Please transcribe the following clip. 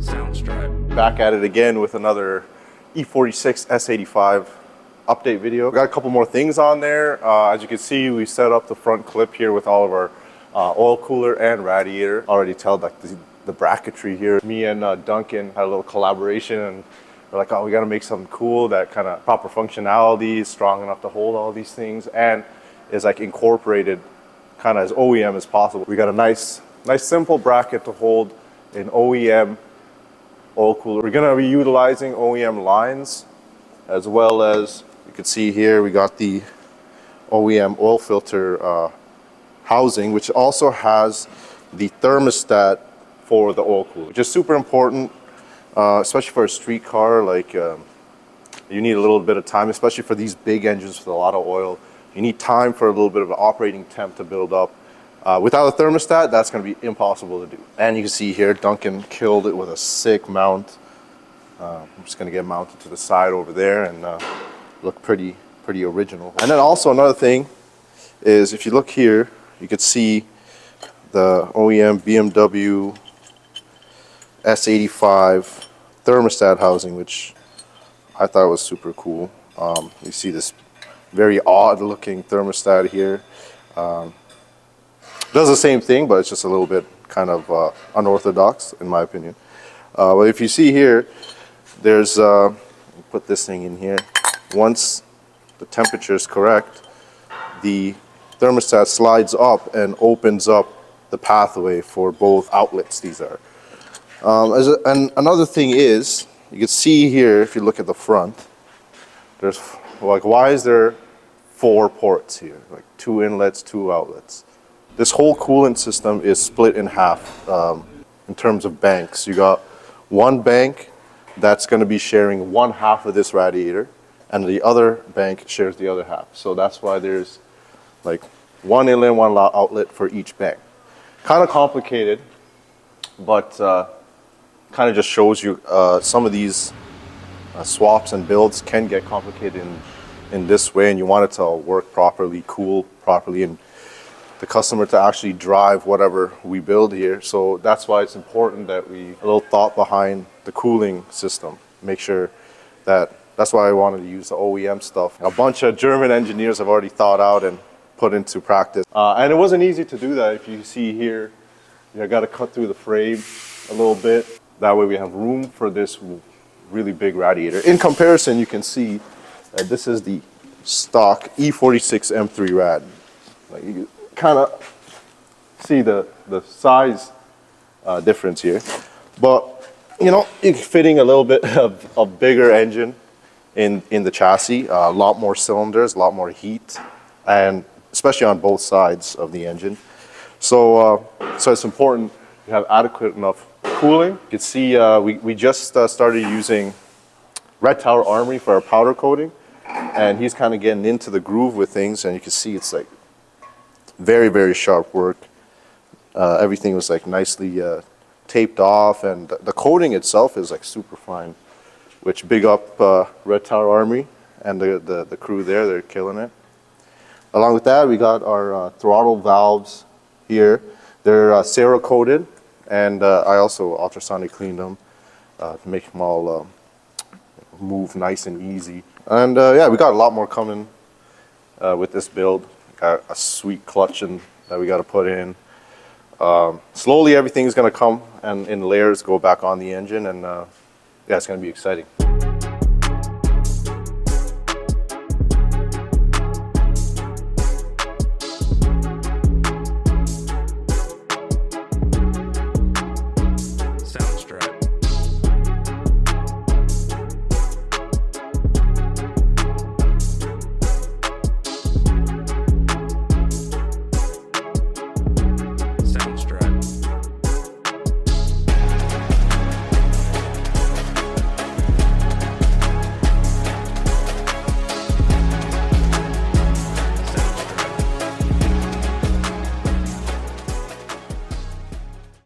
Back at it again with another E46 S85 update video. We got a couple more things on there. As you can see, we set up the front clip here with all of our oil cooler and radiator. Already tell like the bracketry here. Me and Duncan had a little collaboration, and we're like, oh, we got to make something cool that kind of proper functionality is strong enough to hold all these things and is like incorporated kind of as OEM as possible. We got a nice simple bracket to hold an OEM oil cooler. We're going to be utilizing OEM lines, as well as you can see here we got the OEM oil filter housing, which also has the thermostat for the oil cooler, which is super important, especially for a street car. Like you need a little bit of time, especially for these big engines with a lot of oil. You need time for a little bit of an operating temp to build up. Without a thermostat, that's going to be impossible to do. And you can see here, Duncan killed it with a sick mount. I'm just going to get mounted to the side over there and look pretty original. And then also another thing is, if you look here, you could see the OEM BMW S85 thermostat housing, which I thought was super cool. You see this very odd looking thermostat here. Does the same thing, but it's just a little bit kind of unorthodox in my opinion. But if you see here, there's put this thing in here. Once the temperature is correct, the thermostat slides up and opens up the pathway for both outlets. These are. And another thing is, you can see here, if you look at the front, there's like, why is there 4 ports here? Like 2 inlets, 2 outlets. This whole coolant system is split in half in terms of banks. You got one bank that's going to be sharing one half of this radiator, and the other bank shares the other half. So that's why there's like 1 inlet, 1 outlet for each bank. Kind of complicated, but kind of just shows you some of these swaps and builds can get complicated in this way, and you want it to work properly, cool properly, and the customer to actually drive whatever we build here. So that's why it's important that a little thought behind the cooling system. Make sure that's why I wanted to use the OEM stuff. A bunch of German engineers have already thought out and put into practice. And it wasn't easy to do that. If you see here, I got to cut through the frame a little bit. That way we have room for this really big radiator. In comparison, you can see that this is the stock E46 M3 rad. Like, you kind of see the size difference here, but you're fitting a little bit of a bigger engine in the chassis, a lot more cylinders, a lot more heat, and especially on both sides of the engine. So it's important to have adequate enough cooling. You can see we just started using Red Tower Armory for our powder coating, and he's kind of getting into the groove with things, and you can see it's like very sharp work. Everything was like nicely taped off, and the coating itself is like super fine, which big up Red Tower Armory and the crew there. They're killing it. Along with that, we got our throttle valves here. They're Cerakoted, and I also ultrasonic cleaned them to make them all move nice and easy. And yeah, we got a lot more coming with this build. Got a sweet clutch that we got to put in. Slowly everything's going to come and in layers go back on the engine, and yeah, it's going to be exciting.